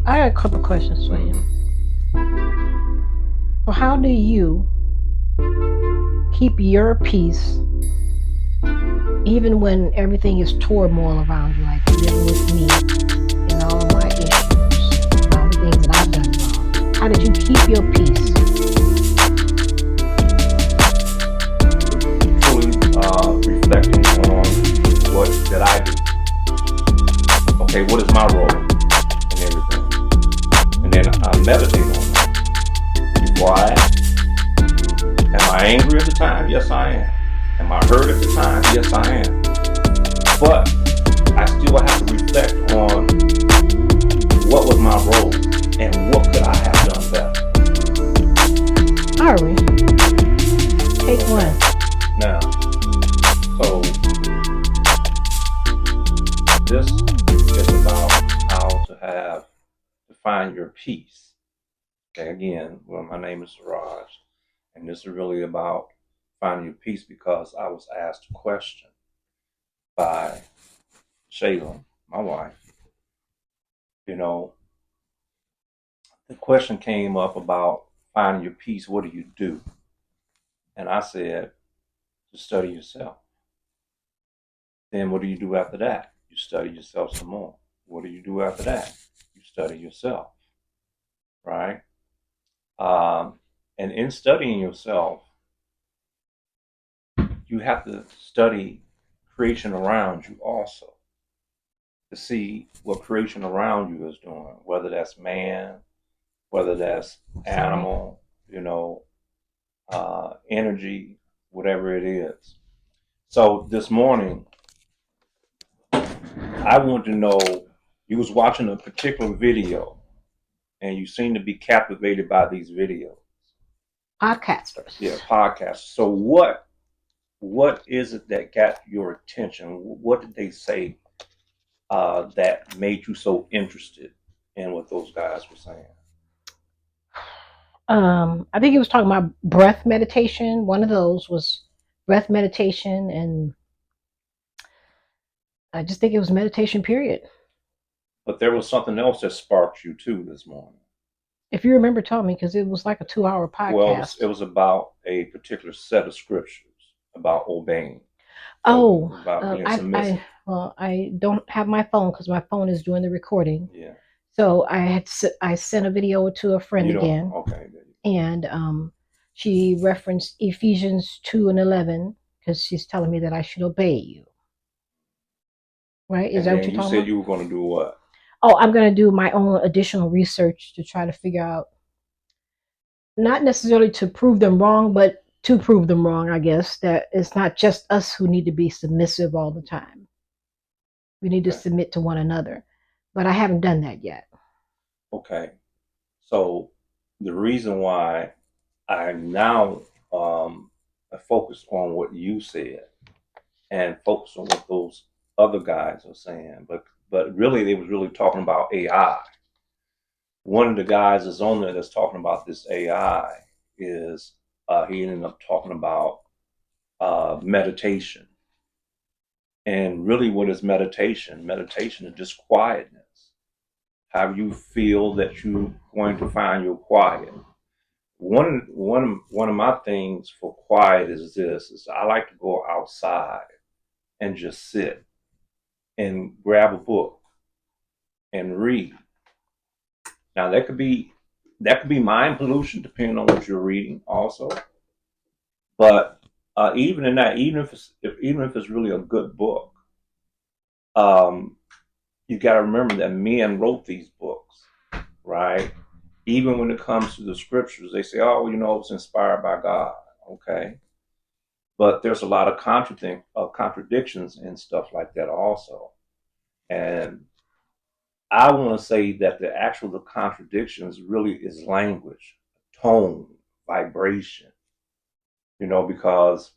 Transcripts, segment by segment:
I got a couple questions for you. Hmm. So, how do you keep your peace even when everything is turmoil around you, like living with me and all of my issues and all the things that I've done wrong? How did you keep your peace? Truly reflecting on what did I do? Okay, what is my role in everything? And then I meditate on that before I act. Am I angry at the time? Yes, I am. Am I hurt at the time? Yes, I am. But I still have to reflect on what was my role and what could I have done better. Ari, take Okay. one. Now, so this is about how to find your peace. Okay, again, well, my name is Siraj, and this is really about finding your peace because I was asked a question by Shayla, my wife. You know, the question came up about finding your peace. What do you do? And I said, to study yourself. Then what do you do after that? You study yourself some more. What do you do after that? You study yourself, right? Um, and in studying yourself, you have to study creation around you also to see what creation around you is doing, whether that's man, whether that's That's right. animal, energy, whatever it is. So this morning, I wanted to know, you was watching a particular video and you seem to be captivated by these videos. Yeah, Podcasters. podcasts. So what is it that got your attention? What did they say that made you so interested in what those guys were saying? I think he was talking about breath meditation. One of those was breath meditation, and I just think it was meditation, period. But there was something else that sparked you too this morning. If you remember, tell me, because it was like a 2 hour Well, podcast. it was about a particular set of scriptures about obeying, Oh, about being I, submissive. well, I don't have my phone because my phone is doing the recording. Yeah, So I sent a video to a friend you don't. again, Okay, and she referenced Ephesians 2:11 because she's telling me that I should obey you. Right? Is and that what then you're you talking said about? you were going to do what? Oh, I'm going to do my own additional research to try to figure out, not necessarily to prove them wrong, but to prove them wrong, I guess, that it's not just us who need to be submissive all the time. We need to Okay, submit to one another. But I haven't done that yet. okay. So the reason why I now focus on what you said and focus on what those other guys are saying, but really they was really talking about AI. One of the guys that's on there that's talking about this AI is he ended up talking about meditation. And really, what is meditation? Meditation is just quietness. How you feel that you're going to find your quiet. One of my things for quiet is this: is I like to go outside and just sit and grab a book and read. Now that could be mind pollution depending on what you're reading also. But even in that, even if it's really a good book, um, you got to remember that men wrote these books, right? Even when it comes to the scriptures, they say, "Oh, it's inspired by God." Okay, but there's a lot of contradictions and stuff like that also. And I want to say that the contradictions really is language, tone, vibration. Because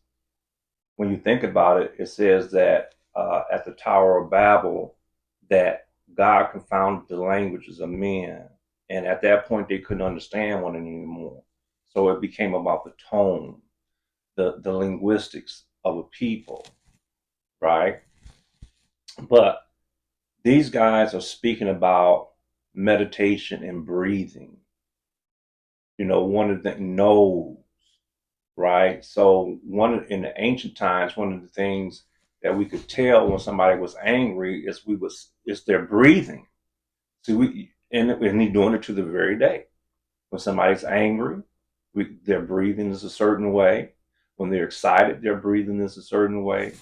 when you think about it, it says that at the Tower of Babel that God confounded the languages of men, and at that point they couldn't understand one anymore. So it became about the tone, the linguistics of a people, right? But these guys are speaking about meditation and breathing. One of the nose, right? So in the ancient times, one of the things that we could tell when somebody was angry is their breathing. See, and he's doing it to the very day. When somebody's angry, their breathing is a certain way. When they're excited, their breathing is a certain way.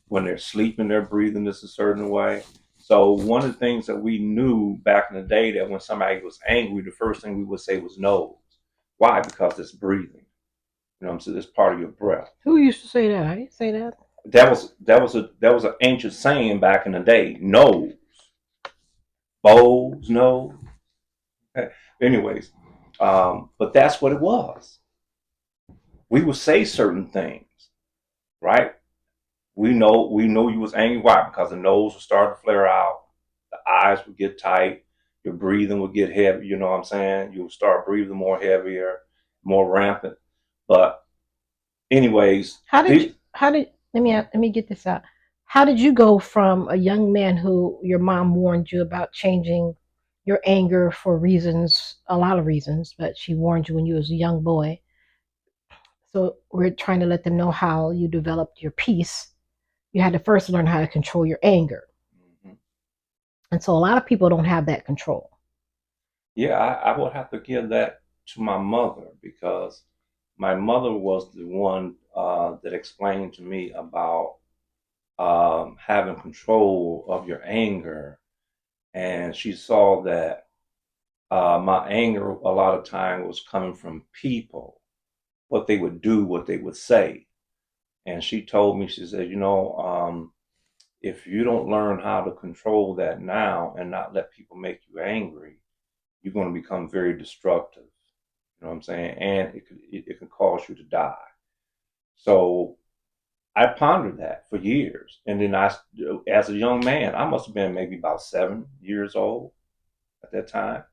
When they're sleeping, their breathing is a certain way. So one of the things that we knew back in the day, that when somebody was angry, the first thing we would say was nose. Why? Because it's breathing. You know what I'm saying? It's part of your breath. Who used to say that? I didn't say that. That was an ancient saying back in the day. Nose, bows, nose. Anyways, but that's what it was. We would say certain things, right? We know you was angry. Why? Because the nose would start to flare out, the eyes would get tight, your breathing would get heavy. You know what I'm saying? You would start breathing more heavier, more rampant. But anyways, Let me get this out. How did you go from a young man who your mom warned you about changing your anger for reasons, a lot of reasons, but she warned you when you was a young boy. So we're trying to let them know how you developed your peace. You had to first learn how to control your anger. mhm. And so a lot of people don't have that control. Yeah, I would have to give that to my mother, because my mother was the one that explained to me about having control of your anger. And she saw that my anger a lot of time was coming from people, what they would do, what they would say. And she told me, she said, if you don't learn how to control that now and not let people make you angry, you're going to become very destructive. You know what I'm saying? And it can cause you to die. So I pondered that for years. And then as a young man, I must have been maybe about 7 years old at that time.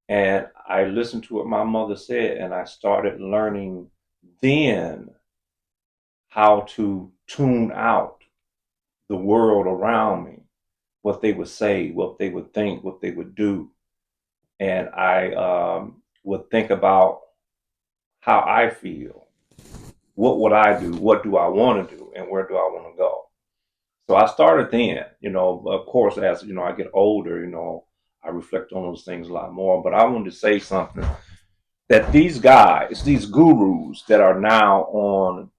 And I listened to what my mother said, and I started learning then how to tune out the world around me, what they would say, what they would think, what they would do. And I would think about how I feel. What would I do? What do I want to do? And where do I want to go? So I started then, of course, as I get older, I reflect on those things a lot more. But I wanted to say something, that these guys, these gurus that are now on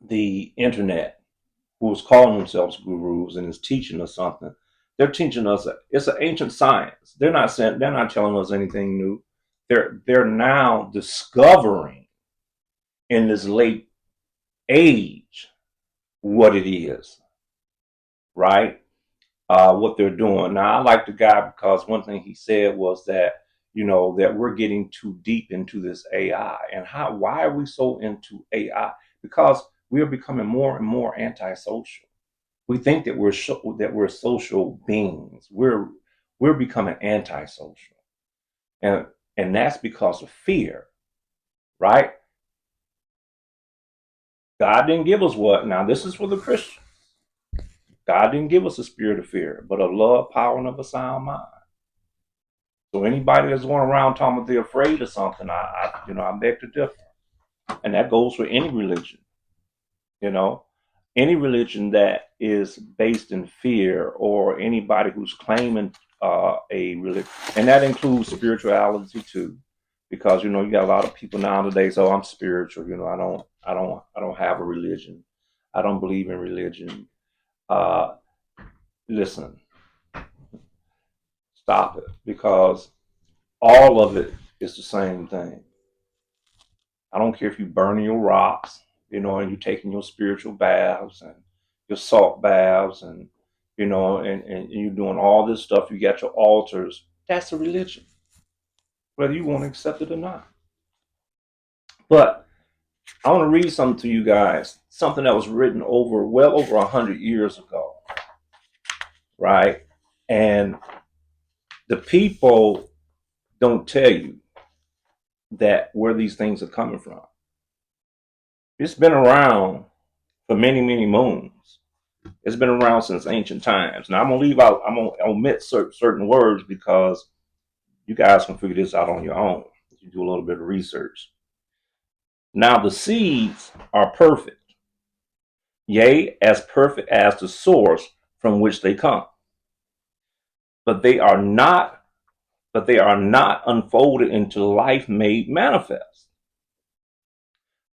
the internet, who is calling themselves gurus and is teaching us something, they're teaching us it's an ancient science. They're not telling us anything new. They're now discovering in this late age what it is, right? What they're doing. Now, I like the guy because one thing he said was that, that we're getting too deep into this AI. And why are we so into AI? Because we are becoming more and more antisocial. We think that we're social beings. We're becoming antisocial. And and that's because of fear, right? God didn't give us what? Now, this is for the Christian. God didn't give us a spirit of fear, but of love, power, and of a sound mind. So anybody that's going around talking about they're afraid of something, I beg to differ. And that goes for any religion, you know, any religion that is based in fear, or anybody who's claiming a religion, and that includes spirituality too, because you got a lot of people nowadays. Oh, I'm spiritual. I don't have a religion. I don't believe in religion. Uh, Listen, stop it, because all of it is the same thing. I don't care if you burning your rocks, and you're taking your spiritual baths and your salt baths, and you're doing all this stuff. You got your altars. That's a religion, whether you want to accept it or not. But I want to read something to you guys, something that was written well over 100 years ago, right? And the people don't tell you that where these things are coming from. It's been around for many, many moons. It's been around since ancient times. Now I'm gonna leave out. I'm gonna omit certain words because you guys can figure this out on your own. If you do a little bit of research. Now the seeds are perfect, yea, as perfect as the source from which they come. But they are not. But they are not unfolded into life made manifest.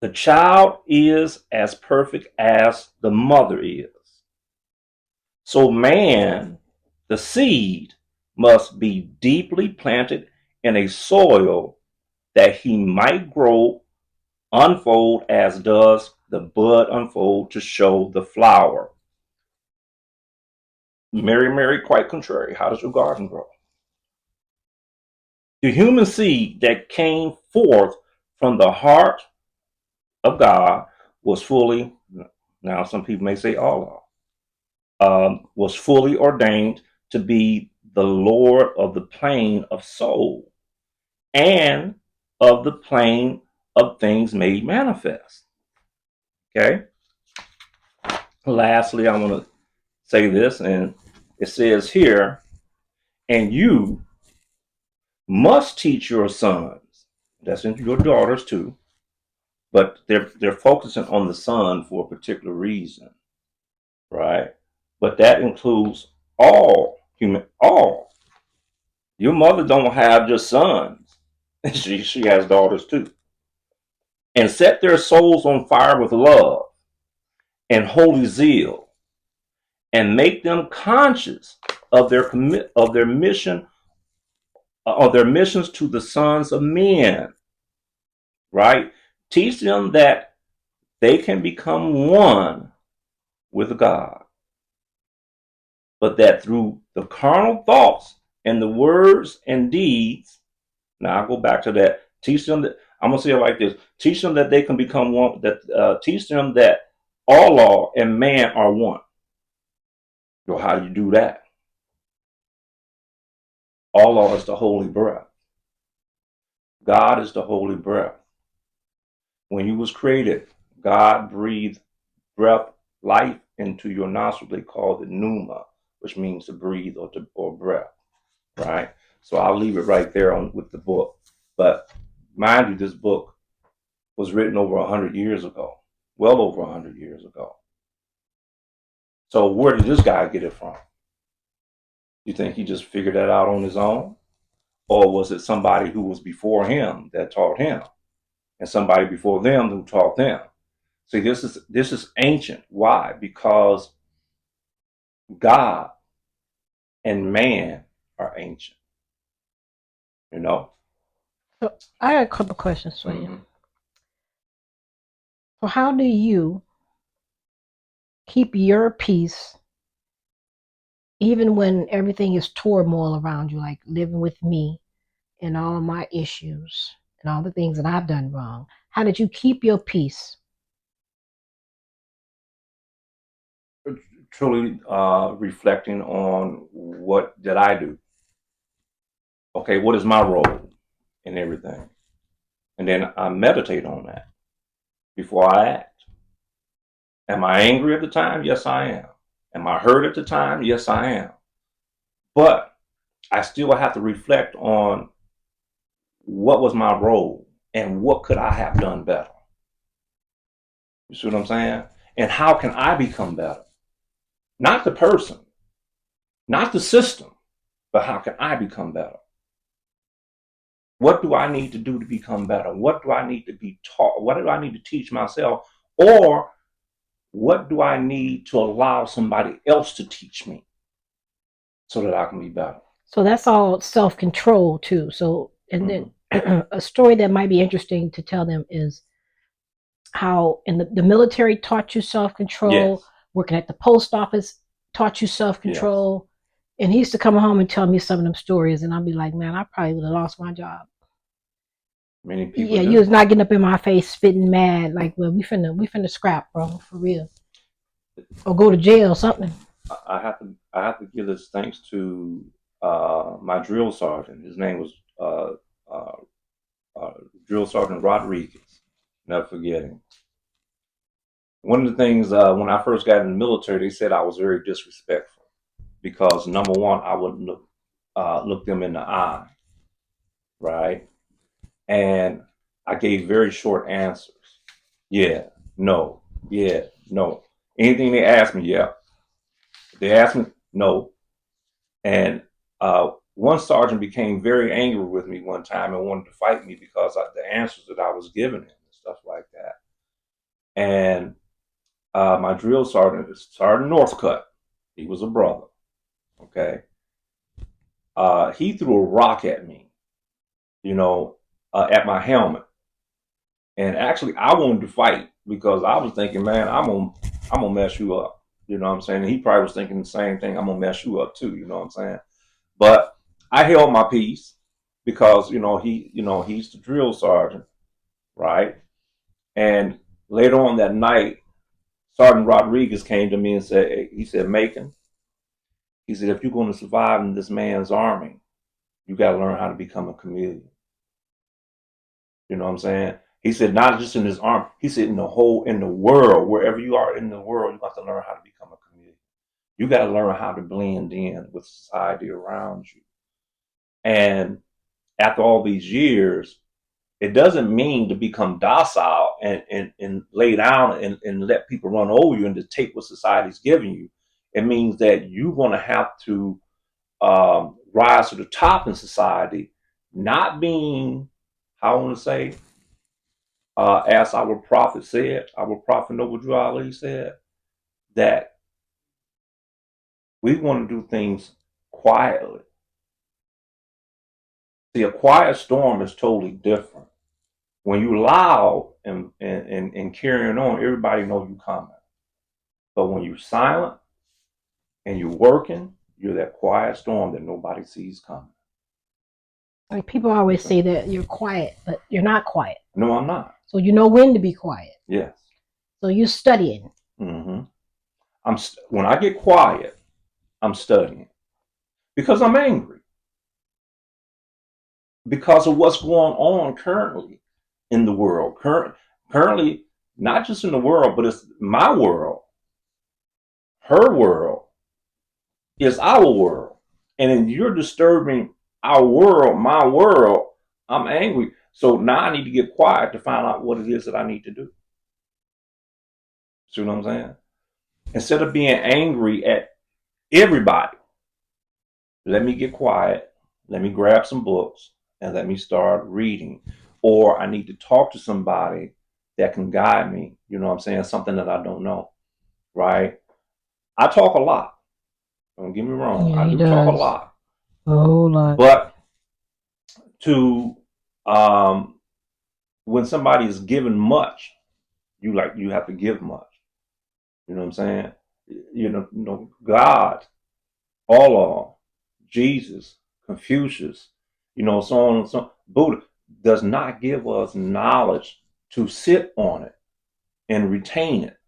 The child is as perfect as the mother is. So man, the seed, must be deeply planted in a soil that he might grow, unfold as does the bud unfold to show the flower. Mary, quite contrary. How does your garden grow? The human seed that came forth from the heart of God was fully, now some people may say Allah, was fully ordained to be the Lord of the plane of soul and of the plane of things made manifest. Okay. Lastly, I want to say this, and it says here, and you must teach your sons. That's into your daughters too, but they're focusing on the son for a particular reason, right? But that includes all. Your mother don't have just sons; she has daughters too. And set their souls on fire with love and holy zeal, and make them conscious of their mission, of their missions to the sons of men. Right? Teach them that they can become one with God, but that through the carnal thoughts and the words and deeds. Now I go back to that. Teach them that I'm gonna say it like this: teach them that they can become one. Teach them that Allah and man are one. So how do you do that? Allah is the holy breath. God is the holy breath. When you was created, God breathed breath, life into your nostril. They called it pneuma, which means to breathe or breath, right? So I'll leave it right there with the book. But mind you, this book was written over 100 years ago, well over 100 years ago. So where did this guy get it from? You think he just figured that out on his own? Or was it somebody who was before him that taught him? And somebody before them who taught them? See, this is ancient. Why? Because God and man are ancient. You know? So I got a couple questions for you. Mhm. So how do you keep your peace even when everything is turmoil around you, like living with me and all of my issues and all the things that I've done wrong? How did you keep your peace? Truly reflecting on what did I do? Okay, what is my role in everything? And then I meditate on that before I act. Am I angry at the time? Yes, I am. Am I hurt at the time? Yes, I am. But I still have to reflect on what was my role and what could I have done better. You see what I'm saying? And how can I become better? Not the person, not the system, but how can I become better? What do I need to do to become better? What do I need to be taught? What do I need to teach myself? Or what do I need to allow somebody else to teach me so that I can be better? So that's all self control too. So, and Mm-hmm. then a story that might be interesting to tell them is how in the military taught you self control, Yes. working at the post office taught you self Yes. control. And he used to come home and tell me some of them stories, and I'd be like, man, I probably would have lost my job. Many people Yeah, you was do. not getting up in my face, spitting mad, like, well, we finna scrap, bro, for real, or go to jail, something. I have to give this thanks to my drill sergeant. His name was uh, uh, Drill Sergeant Rodriguez. Never forget him. One of the things when I first got in the military, they said I was very disrespectful because number one, I wouldn't look them in the eye, right? And I gave very short answers. Yeah, no, yeah, no. Anything they asked me, yeah. If they asked me, no. And one sergeant became very angry with me one time and wanted to fight me because of the answers that I was giving him and stuff like that. And my drill sergeant, Sergeant Northcutt, he was a brother. Okay, he threw a rock at me, at my helmet. And actually, I wanted to fight because I was thinking, man, I'm gonna mess you up. You know what I'm saying? And he probably was thinking the same thing. I'm gonna mess you up too. You know what I'm saying? But I held my peace because he's the drill sergeant, right? And later on that night, Sergeant Rodriguez came to me and said, Macon, he said, if you're going to survive in this man's army, you got to learn how to become a chameleon. You know what I'm saying? He said, not just in his army. He said, in the world, wherever you are in the world, you got to learn how to become a chameleon. You got to learn how to blend in with society around you. And after all these years, it doesn't mean to become docile and lay down and let people run over you and to take what society's giving you. It means that you're going to have to rise to the top in society, not being, how I want to say, as our prophet said, our prophet Noble Drew Ali said, that we want to do things quietly. See, a quiet storm is totally different. When you loud and carrying on, everybody knows you coming. But when you're silent and you're working, you're that quiet storm that nobody sees coming. Like people always say that you're quiet, but you're not quiet. No, I'm not. So you know when to be quiet. Yes. So you're studying. Mm-hmm. When I get quiet, I'm studying because I'm angry because of what's going on currently in the world. Currently, not just in the world, but it's my world. Her world is our world. And then you're disturbing our world, my world. I'm angry. So now I need to get quiet to find out what it is that I need to do. See what I'm saying? Instead of being angry at everybody, let me get quiet. Let me grab some books and let me start reading. Or I need to talk to somebody that can guide me. You know what I'm saying? Something that I don't know. Right? I talk a lot. Don't get me wrong. Yeah, I do talk a lot. A whole lot. But to when somebody is given much, you have to give much. You know what I'm saying? God, Allah, Jesus, Confucius, so on and so on. Buddha does not give us knowledge to sit on it and retain it.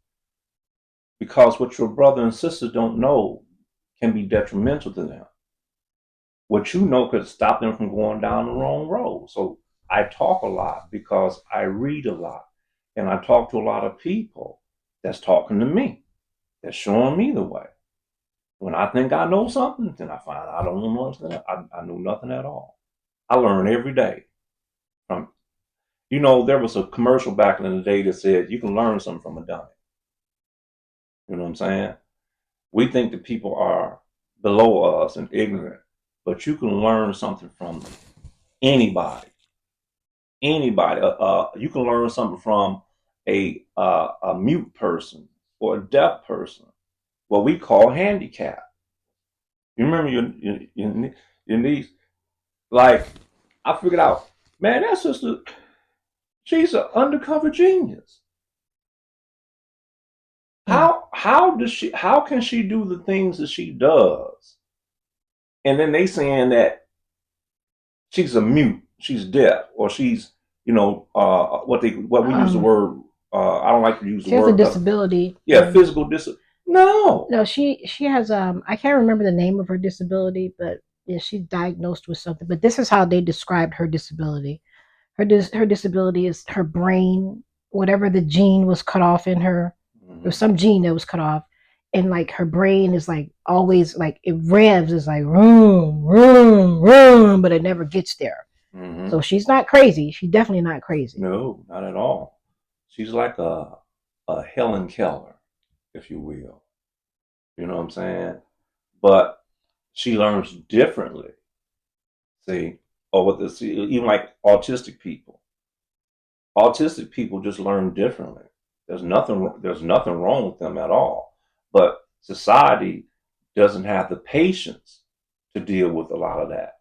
Because what your brother and sister don't know can be detrimental to them. What you know could stop them from going down the wrong road. So I talk a lot because I read a lot. And I talk to a lot of people that's talking to me, that's showing me the way. When I think I know something, then I find I don't know nothing. I know nothing at all. I learn every day. There was a commercial back in the day that said you can learn something from a dummy. You know what I'm saying? We think that people are below us and ignorant, but you can learn something from anybody. Anybody. You can learn something from a mute person or a deaf person, what we call handicap. You remember your niece? Like, I figured out, man, that sister, she's an undercover genius. How can she do the things that she does? And then they saying that she's a mute, she's deaf, or she's, what we use the word, I don't like to use the word. She has a disability. Yeah, physical disability. No, she has I can't remember the name of her disability, but yeah, she's diagnosed with something. But this is how they described her disability. Her disability is her brain, whatever the gene was cut off in her, There was some gene that was cut off, and like her brain is like always like it revs, is like room, room, room, but it never gets there. Mm-hmm. So she's not crazy. She's definitely not crazy. No, not at all. She's like a Helen Keller, if you will. You know what I'm saying? But she learns differently. See, or with this, even like autistic people. Autistic people just learn differently. There's nothing wrong with them at all. But society doesn't have the patience to deal with a lot of that.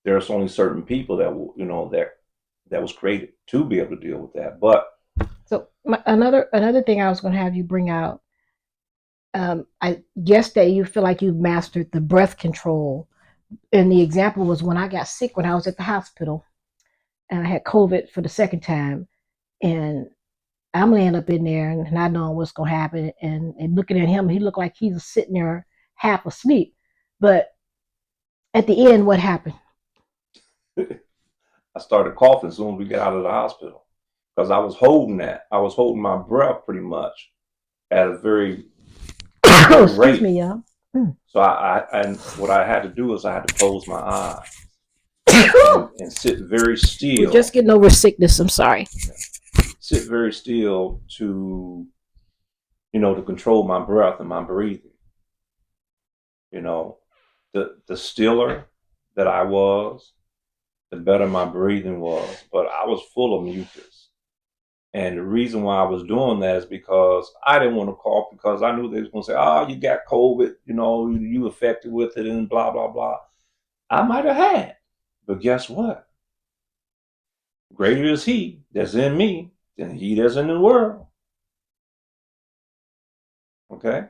There's only certain people that will, that was created to be able to deal with that. But So another thing I was going to have you bring out. I guess that you feel like you've mastered the breath control. And the example was when I got sick when I was at the hospital and I had COVID for the second time. And I'm laying up in there and not knowing what's going to happen. And looking at him, he looked like he was sitting there half asleep. But at the end, what happened? I started coughing as soon as we got out of the hospital because I was holding that. I was holding my breath pretty much at a very Excuse rate. me, y'all. So and what I had to do is I had to close my eyes and sit very still. We're just getting over sickness. I'm sorry. Sit very still to, to control my breath and my breathing. The stiller that I was, the better my breathing was. But I was full of mucus. And the reason why I was doing that is because I didn't want to cough because I knew they was going to say, oh, you got COVID, you affected with it and blah, blah, blah. I might have had. But guess what? Greater is he that's in me than he that's in the world. Okay?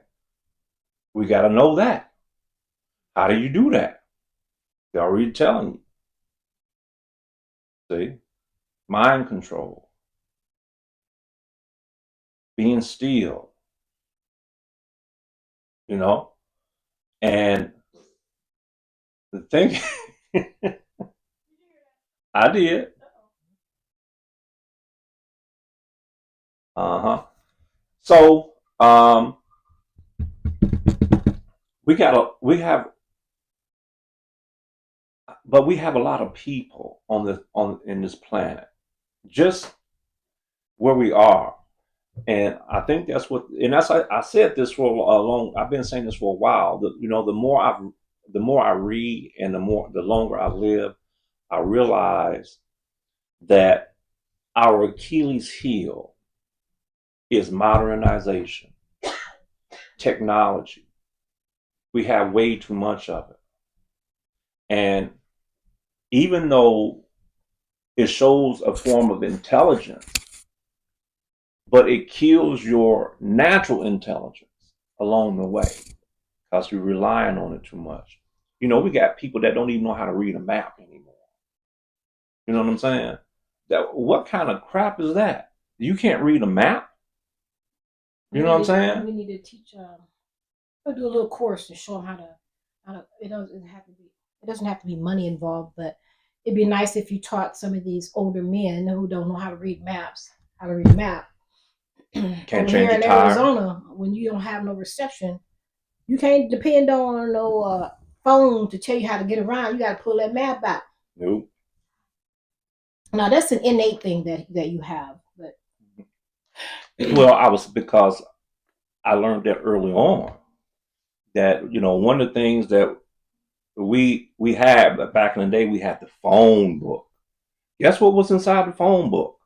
We got to know that. How do you do that? They're already telling you. See? Mind control. Being still. And the thing, I did. So, we have a lot of people in this planet, just where we are. And I think that's I said this for a long. I've been saying this for a while. The more I read and the longer I live, I realize that our Achilles heel is modernization, technology. We have way too much of it, and even though it shows a form of intelligence, but it kills your natural intelligence along the way because you're relying on it too much. We got people that don't even know how to read a map anymore. You know what I'm saying? What kind of crap is that? You can't read a map? You know what I'm saying? We need to teach. We'll do a little course to show them how to. It doesn't have to be money involved, but it'd be nice if you taught some of these older men who don't know how to read maps how to read a map. Can't change here in tire. Arizona, when you don't have no reception, you can't depend on no phone to tell you how to get around. You got to pull that map out. Nope. Now that's an innate thing that you have, but because I learned that early on. That one of the things that we had back in the day, we had the phone book. Guess what was inside the phone book?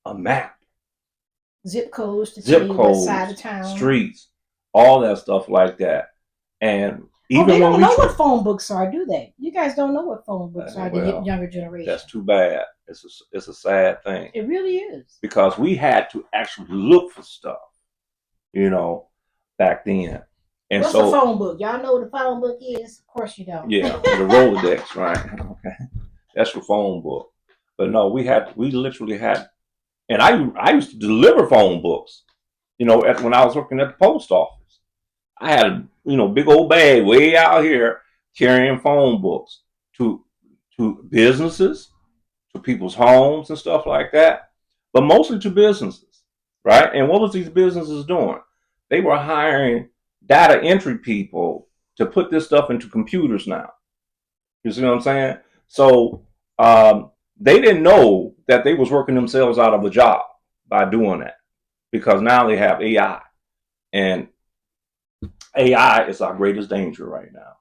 A map. Zip codes to tell you what side of town, streets, all that stuff like that. And even they don't know what phone books are, do they? You guys don't know what phone books are. The younger generation. That's too bad. It's a sad thing. It really is, because we had to actually look for stuff, back then. And what's a phone book? Y'all know what a phone book is? Of course you don't. Yeah, the Rolodex, right? Okay, that's your phone book. But no, we literally had. And I used to deliver phone books, when I was working at the post office. I had a big old bag way out here carrying phone books to businesses, to people's homes and stuff like that, but mostly to businesses, right? And what was these businesses doing? They were hiring data entry people to put this stuff into computers now. You see what I'm saying? So they didn't know that they was working themselves out of a job by doing that, because now they have AI, and AI is our greatest danger right now,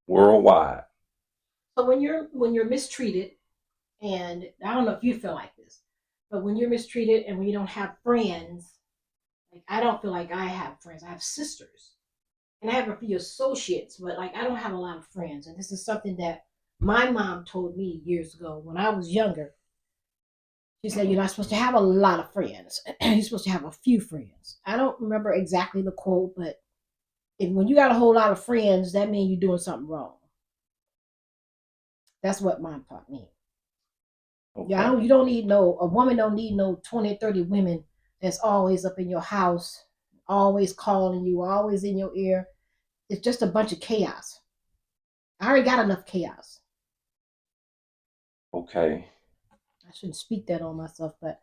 worldwide. So when you're mistreated, and I don't know if you feel like this, but when you're mistreated and when you don't have friends, like I don't feel like I have friends. I have sisters and I have a few associates, but like I don't have a lot of friends. And this is something that my mom told me years ago when I was younger. She said, "You're not supposed to have a lot of friends. You're supposed to have a few friends." I don't remember exactly the quote, but when you got a whole lot of friends, that means you're doing something wrong. That's what mom taught me. Yeah, Okay. you don't need no, a woman don't need no 20, 30 women that's always up in your house, always calling you, always in your ear. It's just a bunch of chaos. I already got enough chaos. Okay. I shouldn't speak that on myself, but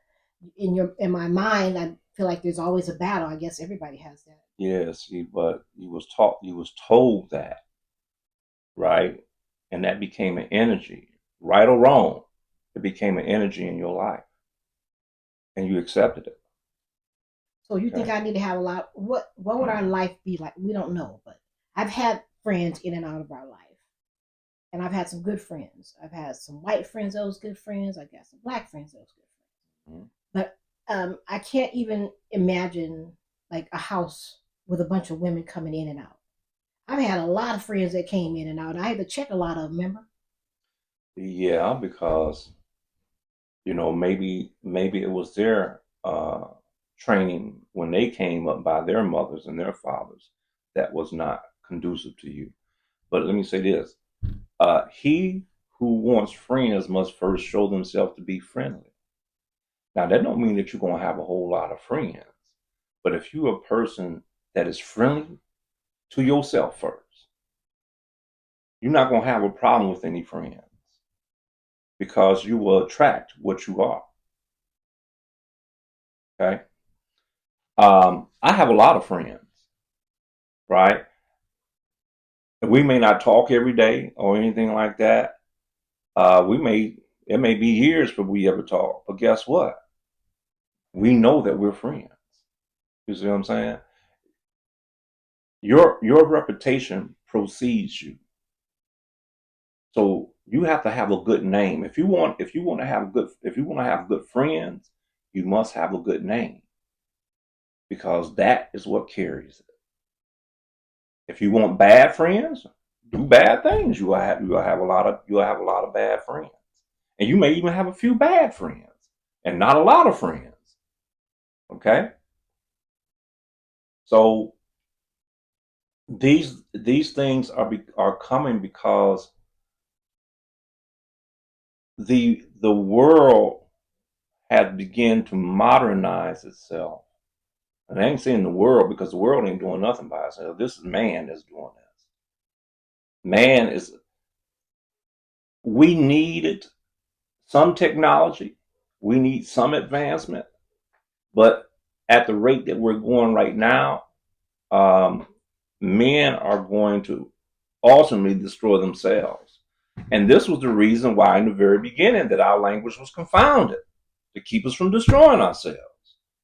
in my mind, I feel like there's always a battle. I guess everybody has that. Yes, but you was told that, right? And that became an energy, right or wrong. It became an energy in your life, and you accepted it. So you think Okay. I need to have a lot? What would our life be like? We don't know, but I've had friends in and out of our life, and I've had some good friends. I've had some white friends that was good friends. I got some black friends that was good Mhm. friends. But I can't even imagine like a house with a bunch of women coming in and out. I've had a lot of friends that came in and out. I had to check a lot of them. Remember? Yeah, because maybe it was their training when they came up by their mothers and their fathers that was not conducive to you. But let me say this: he who wants friends must first show themselves to be friendly. Now, that don't mean that you're gonna have a whole lot of friends, but if you're a person that is friendly to yourself first, you're not gonna have a problem with any friends, because you will attract what you are. Okay. I have a lot of friends, right? We may not talk every day or anything like that. We may It may be years before we ever talk, but guess what? We know that we're friends. You see what I'm saying? Your reputation precedes you, so you have to have a good name. If you want to have good friends, you must have a good name, because that is what carries it. If you want bad friends, do bad things. You will have a lot of bad friends, and you may even have a few bad friends and not a lot of friends. Okay, so these things are coming because the world has begun to modernize itself. And I ain't saying the world, because the world ain't doing nothing by itself. This is man that's doing this. Man is We needed some technology, we need some advancement, but at the rate that we're going right now, um, men are going to ultimately destroy themselves. And this was the reason why, in the very beginning, that our language was confounded, to keep us from destroying ourselves.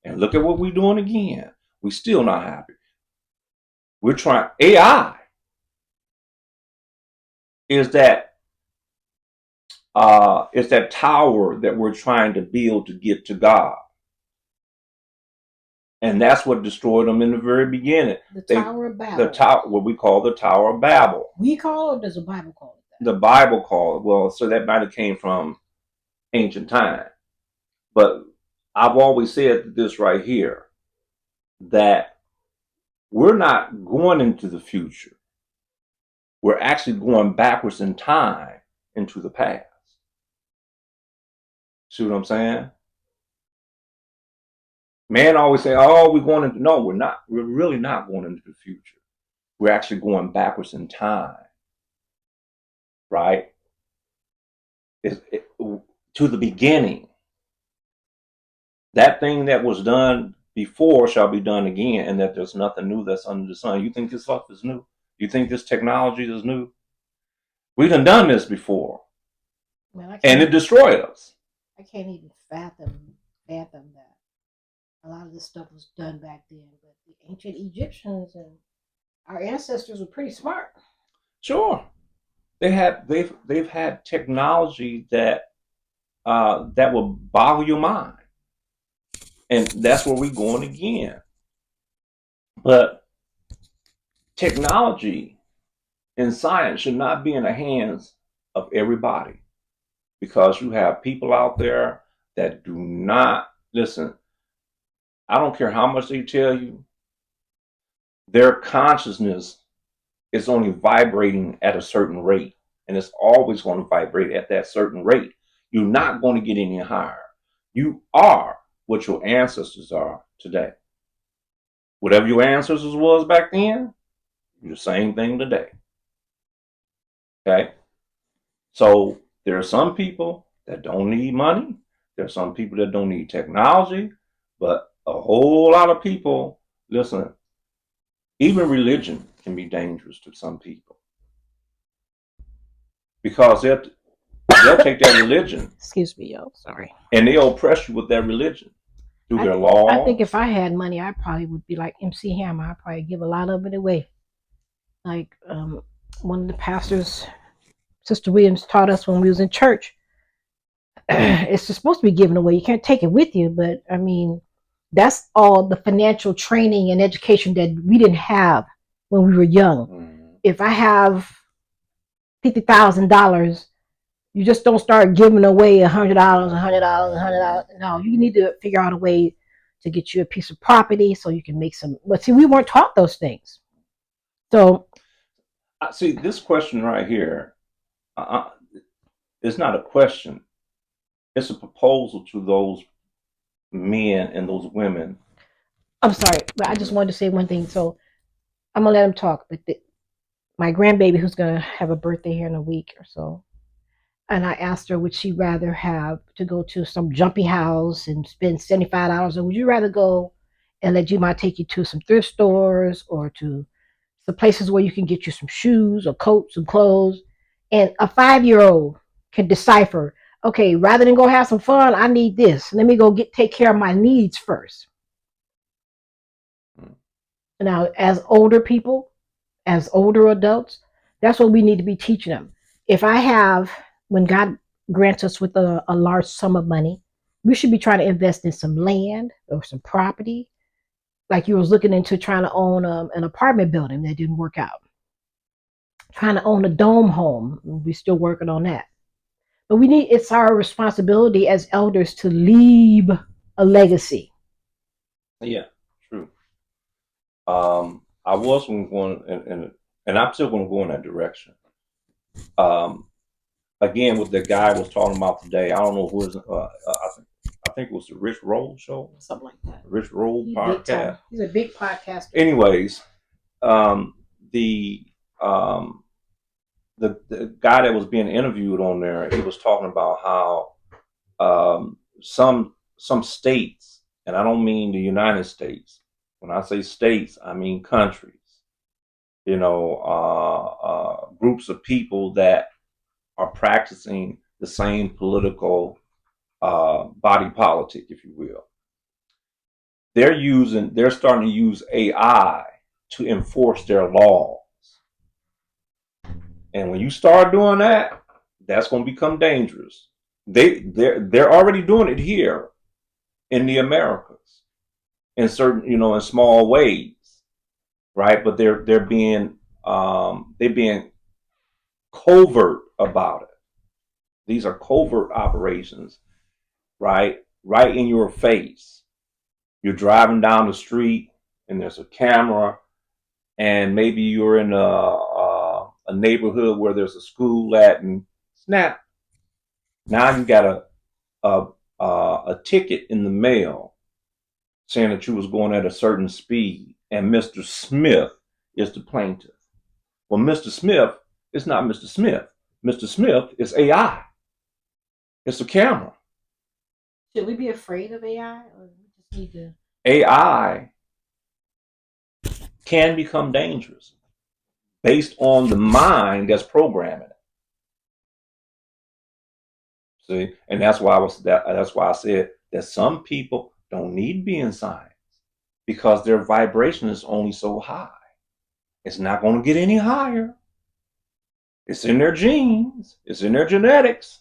And look at what we're doing again. We're still not happy. We're trying. AI is that tower that we're trying to build to get to God. And that's what destroyed them in the very beginning. The Tower of Babel. What we call the Tower of Babel. We call it, or does the Bible call it that? The Bible called it. Well, so that might have came from ancient time. But I've always said this right here, that we're not going into the future. We're actually going backwards in time into the past. See what I'm saying? Man always say, "Oh, we're going into." No, we're not. We're really not going into the future. We're actually going backwards in time, right? It, to the beginning. That thing that was done before shall be done again, and that there's nothing new that's under the sun. You think this stuff is new? You think this technology is new? We done this before, Man, and it destroyed us. I can't even fathom that. A lot of this stuff was done back then, but the ancient Egyptians and our ancestors were pretty smart. Sure, they've had technology that that will boggle your mind, and that's where we're going again. But technology and science should not be in the hands of everybody, because you have people out there that do not listen. I don't care how much they tell you, their consciousness is only vibrating at a certain rate, and it's always going to vibrate at that certain rate. You're not going to get any higher. You are what your ancestors are today. Whatever your ancestors was back then, you're the same thing today. Okay? So there are some people that don't need money. There are some people that don't need technology, but a whole lot of people, listen, even religion can be dangerous to some people, because they'll take that religion. Excuse me, yo. Sorry. And they'll oppress you with that religion through their laws. I think if I had money, I probably would be like MC Hammer. I'd probably give a lot of it away. Like one of the pastors, Sister Williams, taught us when we was in church. It's supposed to be given away. You can't take it with you, but I mean, that's all the financial training and education that we didn't have when we were young. If I have $50,000, you just don't start giving away $100, $100. No, you need to figure out a way to get you a piece of property so you can make some. But see, we weren't taught those things. So, see, this question right here is not a question. It's a proposal to those men and those women. I'm sorry, but I just wanted to say one thing. So I'm gonna let him talk. But my grandbaby, who's gonna have a birthday here in a week or so, and I asked her, would she rather have to go to some jumpy house and spend $75, or would you rather go and let Juma take you to some thrift stores or to the places where you can get you some shoes or coats and clothes? And a 5-year-old can decipher, okay, rather than go have some fun, I need this. Let me go take care of my needs first. Now, as older people, as older adults, that's what we need to be teaching them. If I have, when God grants us with a large sum of money, we should be trying to invest in some land or some property. Like you was looking into trying to own an apartment building that didn't work out. Trying to own a dome home. We're still working on that. But it's our responsibility as elders to leave a legacy. Yeah, true. I was going, and I'm still going to go in that direction. Again, what the guy was talking about today, I don't know who is. I think it was the Rich Roll show, something like that. Rich Roll podcast. He's a big podcaster. Anyways, the guy that was being interviewed on there, he was talking about how some states, and I don't mean the United States. When I say states, I mean countries. You know, groups of people that are practicing the same political body politic, if you will. They're starting to use AI to enforce their laws. And when you start doing that, that's going to become dangerous. They're already doing it here in the Americas, in certain, in small ways, right? But they're being covert about it. These are covert operations, right in your face. You're driving down the street and there's a camera, and maybe you're in a neighborhood where there's a school at, and snap. Now you got a ticket in the mail saying that you was going at a certain speed, and Mr. Smith is the plaintiff. Well, Mr. Smith is not Mr. Smith. Mr. Smith is AI. It's a camera. Should we be afraid of AI, or we just need to AI can become dangerous based on the mind that's programming it. See, and that's why I said that some people don't need to be in science because their vibration is only so high. It's not going to get any higher. It's in their genes. It's in their genetics.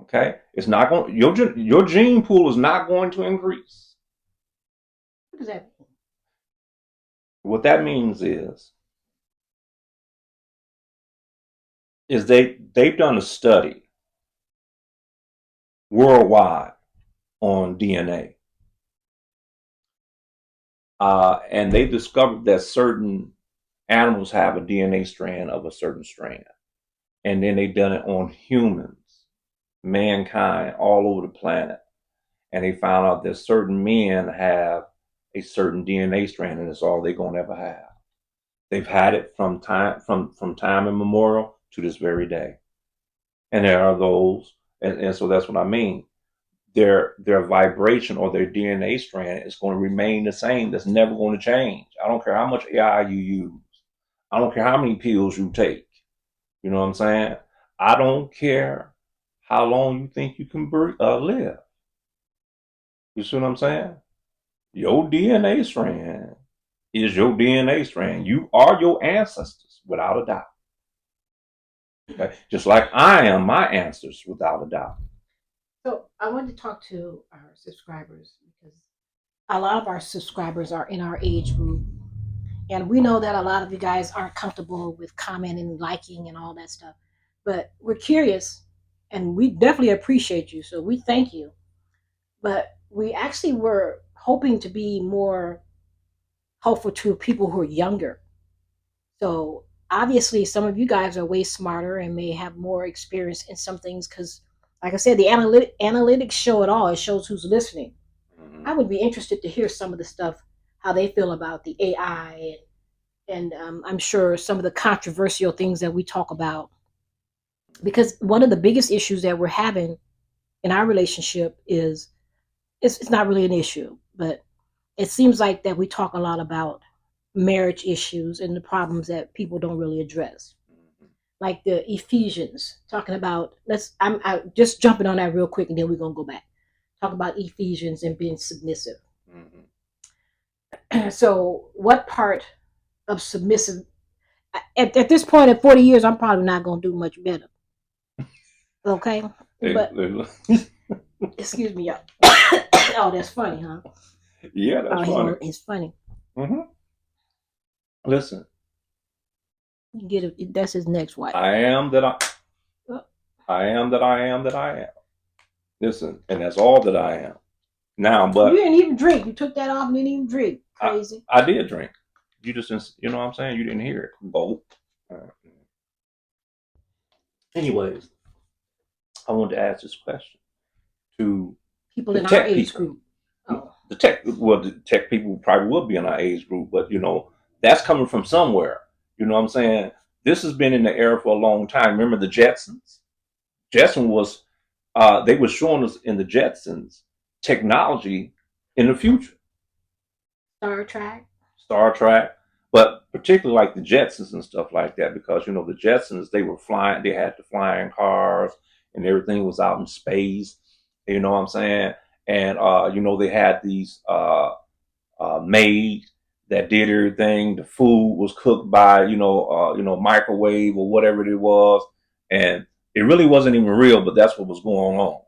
Okay, it's not going. Your gene pool is not going to increase. What does that mean? What that means is they've done a study worldwide on DNA, and they discovered that certain animals have a DNA strand of a certain strand, and then they've done it on humans, mankind, all over the planet, and they found out that certain men have a certain DNA strand, and it's all they're gonna ever have. They've had it from time immemorial to this very day, and there are those, and so that's what I mean. Their vibration or their DNA strand is going to remain the same. That's never going to change. I don't care how much AI you use. I don't care how many pills you take. You know what I'm saying? I don't care how long you think you can live. You see what I'm saying? Your DNA strand is your DNA strand. You are your ancestors without a doubt. Okay? Just like I am my ancestors without a doubt. So I wanted to talk to our subscribers because a lot of our subscribers are in our age group. And we know that a lot of you guys aren't comfortable with commenting, liking, and all that stuff. But we're curious and we definitely appreciate you. So we thank you. But we actually were hoping to be more helpful to people who are younger. So obviously, some of you guys are way smarter and may have more experience in some things because, like I said, the analytics show it all. It shows who's listening. Mm-hmm. I would be interested to hear some of the stuff, how they feel about the AI, and I'm sure some of the controversial things that we talk about. Because one of the biggest issues that we're having in our relationship is it's not really an issue, but it seems like that we talk a lot about marriage issues and the problems that people don't really address, like the Ephesians talking about. I'm just jumping on that real quick, and then we're gonna go back talk about Ephesians and being submissive. Mm-hmm. So, what part of submissive? At this point, at 40 years, I'm probably not gonna do much better. Okay, but excuse me, y'all. Oh, that's funny, huh? Yeah, that's funny. It's funny. Mm-hmm. Listen, You get it. That's his next wife. I am that I am that I am that I am. Listen, and that's all that I am. Now, but you didn't even drink. You took that off and didn't even drink. Crazy. I did drink. You just, you know what I'm saying? You didn't hear it. Bolt. Anyways, I wanted to ask this question to people in our age group. Oh. The tech people probably will be in our age group, but you know, that's coming from somewhere. You know what I'm saying? This has been in the air for a long time. Remember the Jetsons? Jetson was, they were showing us in the Jetsons technology in the future. Star Trek, but particularly like the Jetsons and stuff like that, because you know the Jetsons, they were flying, they had the flying cars, and everything was out in space. You know what I'm saying? And you know they had these maids that did everything. The food was cooked by you know microwave or whatever it was, and it really wasn't even real, but that's what was going on,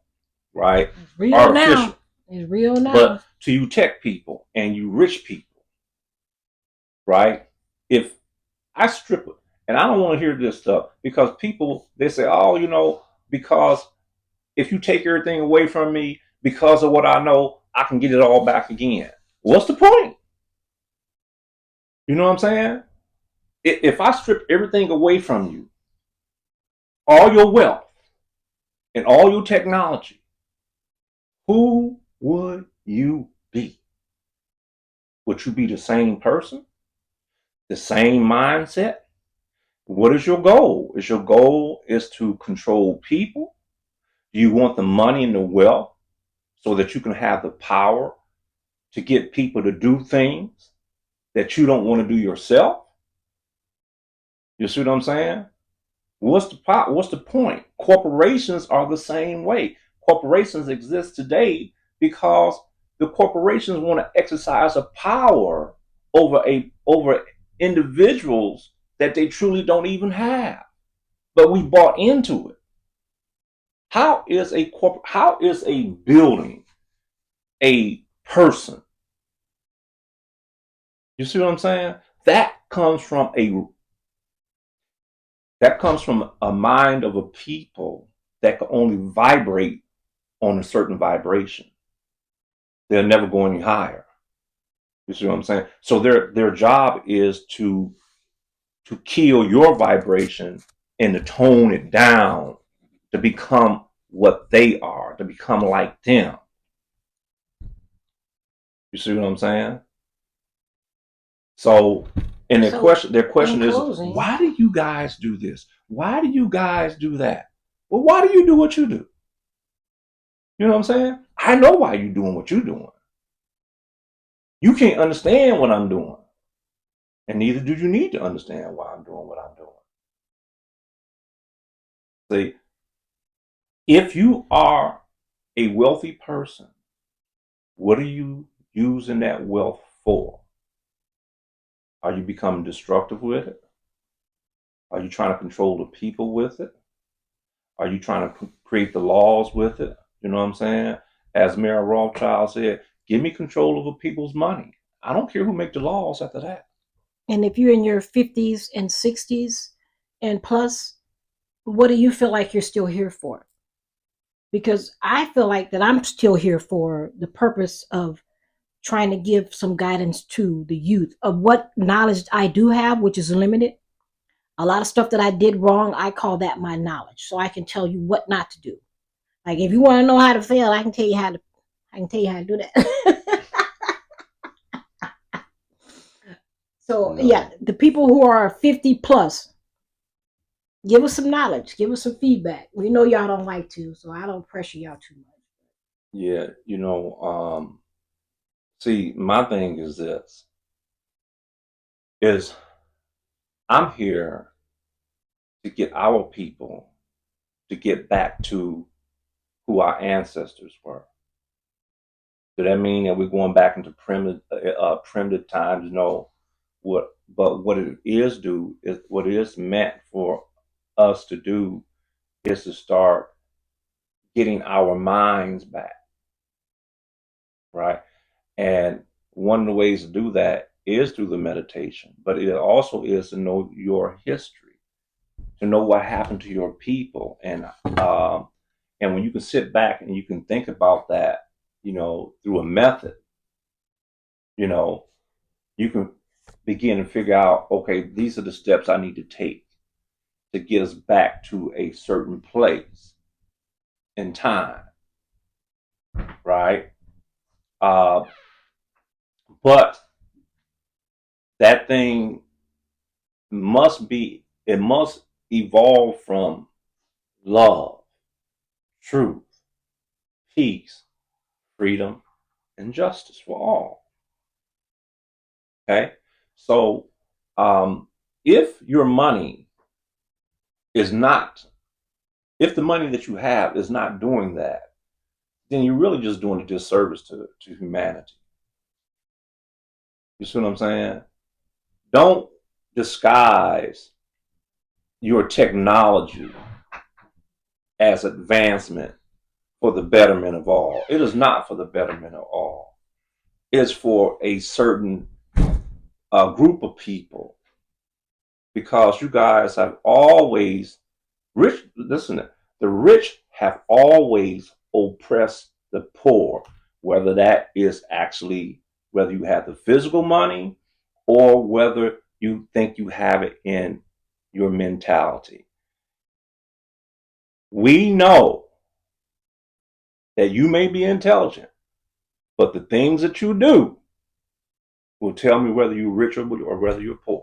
right? It's real artificial. Now. It's real now. But to you tech people and you rich people, right? If I strip it, and I don't want to hear this stuff because people, they say, oh, you know, because if you take everything away from me because of what I know, I can get it all back again. What's the point? You know what I'm saying? If I strip everything away from you, all your wealth and all your technology, who would you be? Would you be the same person? The same mindset? What is your goal? Is your goal is to control people? Do you want the money and the wealth so that you can have the power to get people to do things that you don't want to do yourself? You see what I'm saying? What's the point? Corporations are the same way. Corporations exist today because the corporations want to exercise a power over individuals that they truly don't even have. But we bought into it. How is a building a person? You see what I'm saying? That comes from a mind of a people that can only vibrate on a certain vibration. They'll never go any higher. You see what I'm saying? So their job is to kill your vibration and to tone it down to become what they are, to become like them. You see what I'm saying? So, and their question is, why do you guys do this? Why do you guys do that? Well, why do you do what you do? You know what I'm saying? I know why you're doing what you're doing. You can't understand what I'm doing. And neither do you need to understand why I'm doing what I'm doing. See, if you are a wealthy person, what are you using that wealth for? Are you becoming destructive with it? Are you trying to control the people with it? Are you trying to create the laws with it? You know what I'm saying? As Mayor Rothschild said, give me control over people's money. I don't care who make the laws after that. And if you're in your 50s and 60s and plus, what do you feel like you're still here for? Because I feel like that I'm still here for the purpose of trying to give some guidance to the youth of what knowledge I do have, which is limited. A lot of stuff that I did wrong, I call that my knowledge. So I can tell you what not to do. Like if you want to know how to fail, I can tell you how to do that. So yeah, the people who are 50 plus, give us some knowledge, give us some feedback. We know y'all don't like to, so I don't pressure y'all too much. Yeah, see, my thing is this is I'm here to get our people to get back to who our ancestors were. Does that mean that we're going back into primitive times? No. What it is meant for us to do is to start getting our minds back, right? And one of the ways to do that is through the meditation, but it also is to know your history, to know what happened to your people, and when you can sit back and you can think about that, through a method, you can begin to figure out, okay, these are the steps I need to take to get us back to a certain place in time, right? But that thing it must evolve from love, truth, peace, freedom, and justice for all. Okay? So, if your money is not, if the money that you have is not doing that, then you're really just doing a disservice to humanity. You see what I'm saying? Don't disguise your technology as advancement for the betterment of all. It is not for the betterment of all. It's for a certain group of people, because you guys have always the rich have always oppressed the poor, whether that is actually, whether you have the physical money or whether you think you have it in your mentality. We know that you may be intelligent, but the things that you do will tell me whether you're rich or whether you're poor.